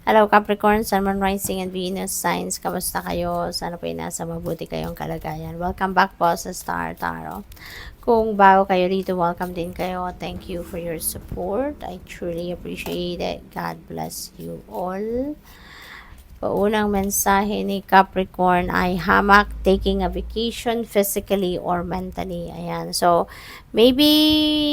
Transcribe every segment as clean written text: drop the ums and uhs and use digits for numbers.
Hello Capricorn, Sun, Moon, Rising, and Venus signs. Kamusta kayo? Sana po ay nasa mabuti kayong kalagayan. Welcome back po sa Star Tarot. Kung bago kayo rito, welcome din kayo. Thank you for your support. I truly appreciate it. God bless you all. Paunang mensahe ni Capricorn ay hamak, taking a vacation physically or mentally. Ayan. So, maybe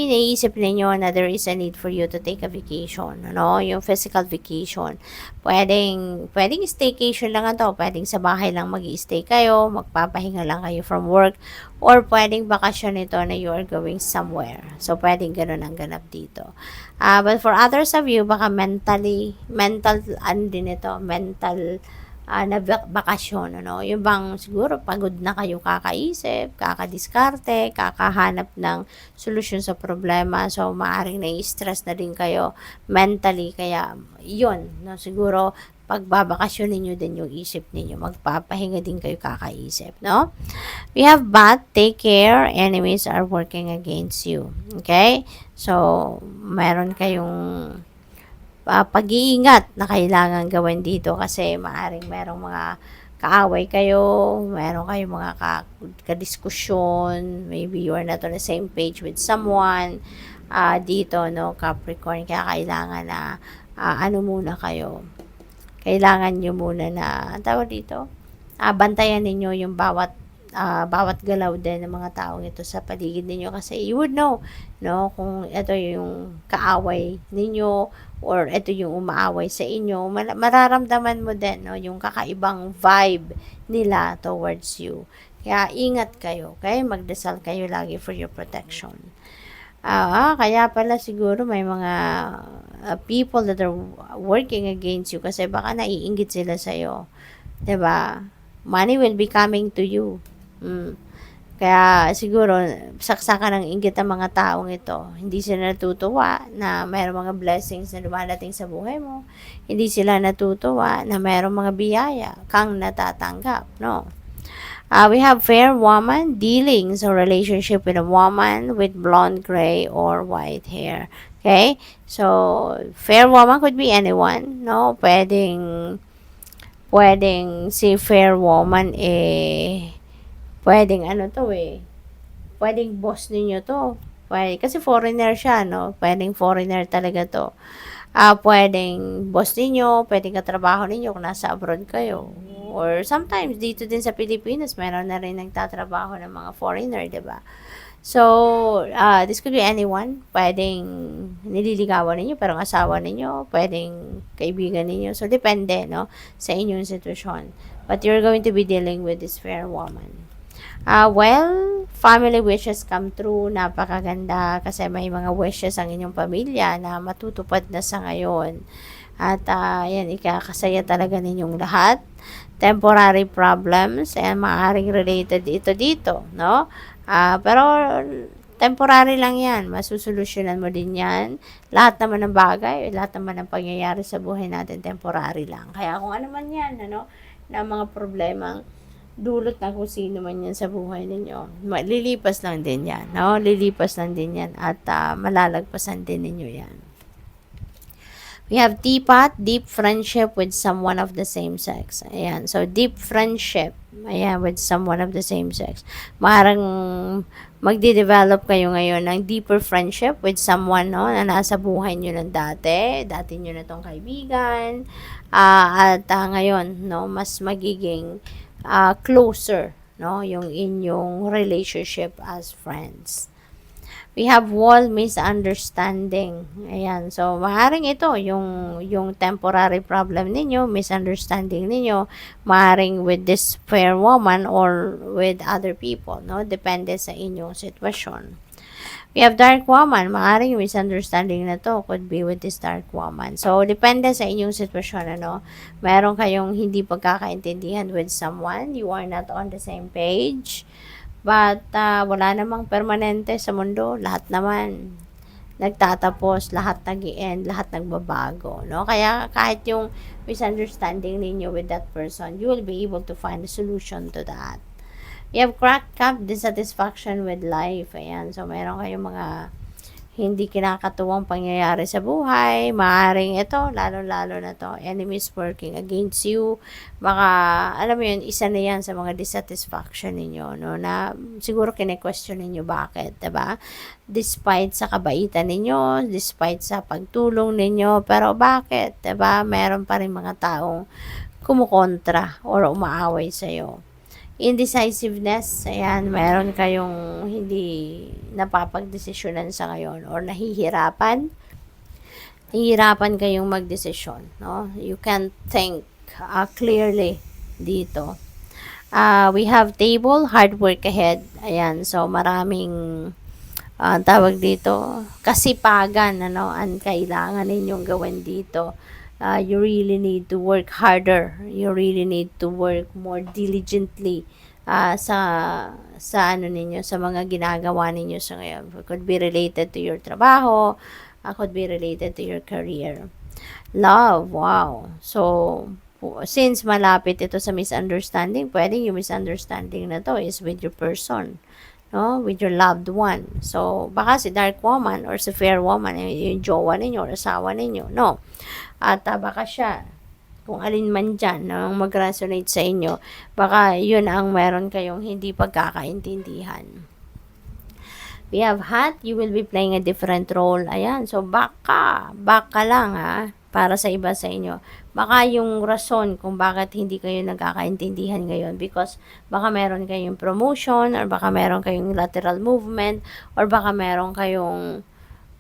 naisip ninyo na there is a need for you to take a vacation. Ano? Yung physical vacation. Pwedeng staycation lang ito. Pwedeng sa bahay lang mag-i-stay kayo. Magpapahinga lang kayo from work. Or pwedeng bakasyon ito na you are going somewhere. So, pwedeng ganun ang ganap dito. But for others of you, baka mental, din ito, mental na bakasyon, ano? Yung bang siguro pagod na kayo kakaisip, kakadiskarte, kakahanap ng solusyon sa problema. So, maaaring na-stress na din kayo mentally. Kaya, yun, no? Siguro, pagbabakasyon ninyo din yung isip ninyo. Magpapahinga din kayo kakaisip, no? We have but take care, enemies are working against you. Okay? So, meron kayong pag-iingat na kailangan gawin dito kasi maaring merong mga kaaway kayo, meron kayong mga kadiskusyon, maybe you are not on the same page with someone dito, no, Capricorn, kaya kailangan na ano muna kayo, kailangan nyo muna na, tawag dito, bantayan ninyo yung bawat galaw din ng mga taong ito sa paligid ninyo kasi you would know, no, kung ito yung kaaway ninyo or ito yung umaaway sa inyo, mararamdaman mo din, no, yung kakaibang vibe nila towards you. Kaya ingat kayo, okay? Magdasal kayo lagi for your protection. Kaya pala siguro may mga people that are working against you kasi baka naiinggit sila sa'yo. 'Di ba? Money will be coming to you. Kaya siguro saksakan ng inggit ang mga taong ito. Hindi sila natutuwa na mayroong mga blessings na dumadating sa buhay mo. Hindi sila natutuwa na mayroong mga biyaya kang natatanggap, no? We have fair woman, dealings or relationship with a woman with blonde, gray, or white hair. Okay? So, fair woman could be anyone, no? Pwedeng si fair woman pwedeng ano to pwedeng boss ninyo to. Kasi foreigner siya, no? Pwedeng foreigner talaga to. Pwedeng boss ninyo, pwedeng katrabaho ninyo kung nasa abroad kayo. Or sometimes, dito din sa Pilipinas, meron na rin nagtatrabaho ng mga foreigner, di ba? So, this could be anyone. Pwedeng nililigawan ninyo, parang asawa ninyo. Pwedeng kaibigan ninyo. So, depende, no? Sa inyong sitwasyon. But you're going to be dealing with this fair woman. Family wishes come true. Napakaganda kasi may mga wishes ang inyong pamilya na matutupad na sa ngayon. At yan, ikakasaya talaga ninyong lahat. Temporary problems, maaaring related ito dito, no? Pero temporary lang yan. Masusolusyonan mo din yan. Lahat naman ng bagay, lahat naman ng pangyayari sa buhay natin, temporary lang. Kaya kung ano man yan, ano, na mga problemang dulot na kung sino man yan sa buhay ninyo, lilipas lang din yan, no? Lilipas lang din yan at malalagpasan din ninyo yan. We have teapot, deep friendship with someone of the same sex. Ayan. So, deep friendship. Ayan, with someone of the same sex. Maharang magde-develop kayo ngayon ng deeper friendship with someone, no, na nasa buhay nyo ng dati. Dati nyo na tong kaibigan. At ngayon, no, mas magiging closer, no, yung inyong relationship as friends. We have wall misunderstanding. Ayan. So, maaaring ito, yung temporary problem ninyo, misunderstanding ninyo, maaaring with this fair woman or with other people, no? Depende sa inyong sitwasyon. We have dark woman. Maaaring misunderstanding na to could be with this dark woman. So, depende sa inyong sitwasyon, ano? Meron kayong hindi pagkakaintindihan with someone. You are not on the same page. But, wala namang permanente sa mundo. Lahat naman nagtatapos, lahat nag-i-end, lahat nagbabago, no? Kaya, kahit yung misunderstanding ninyo with that person, you will be able to find a solution to that. You have cracked cup, dissatisfaction with life. Ayan. So, meron kayong mga hindi kinakatuwang pangyayari sa buhay, maaaring ito, lalo-lalo na to, enemies working against you, baka, alam mo yun, isa na yan sa mga dissatisfaction ninyo, no, na siguro kine-question ninyo bakit, diba? Despite sa kabaitan ninyo, despite sa pagtulong ninyo, pero bakit, diba? Meron pa rin mga taong kumukontra or umaaway sa'yo. Indecisiveness, ayan, meron kayong hindi napapagdesisyonan sa ngayon or nahihirapan kayong magdesisyon, no? You can't think clearly dito. We have table, hard work ahead. Ayan, so maraming tawag dito, kasipagan, ano, ang kailangan ninyong gawin dito. You really need to work harder. You really need to work more diligently sa ano ninyo, sa mga ginagawa ninyo sa ngayon. It could be related to your trabaho, could be related to your career. Love, wow. So, since malapit ito sa misunderstanding, pwedeng yung misunderstanding na to is with your person, no? With your loved one. So, baka si dark woman or si fair woman, yung jowa ninyo or asawa ninyo, no? At baka siya, kung alin man dyan, no, mag-resonate sa inyo, baka yun ang meron kayong hindi pagkakaintindihan. We have hot, you will be playing a different role. Ayan, so baka lang para sa iba sa inyo. Baka yung rason kung bakit hindi kayo nagkakaintindihan ngayon because baka meron kayong promotion or baka meron kayong lateral movement or baka meron kayong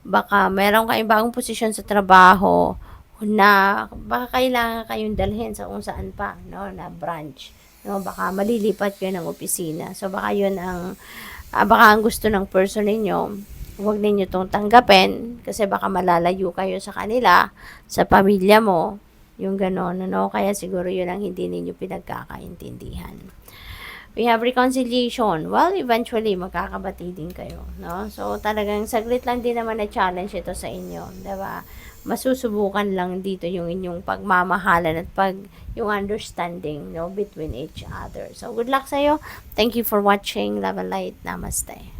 bagong posisyon sa trabaho na baka kailangan kayong dalhin sa kung saan pa, no, na branch, no, baka malilipat kayo ng opisina. So baka yun ang baka ang gusto ng person ninyo, huwag ninyo tong tanggapin kasi baka malalayo kayo sa kanila, sa pamilya mo, yung gano'n, no? Kaya siguro yun ang hindi ninyo pinagkakaintindihan. We have reconciliation. Well, eventually, magkakabati din kayo, no? So, talagang saglit lang din naman na challenge ito sa inyo, diba? Masusubukan lang dito yung inyong pagmamahalan at yung understanding, no, between each other. So, good luck sa'yo. Thank you for watching. Love and light. Namaste.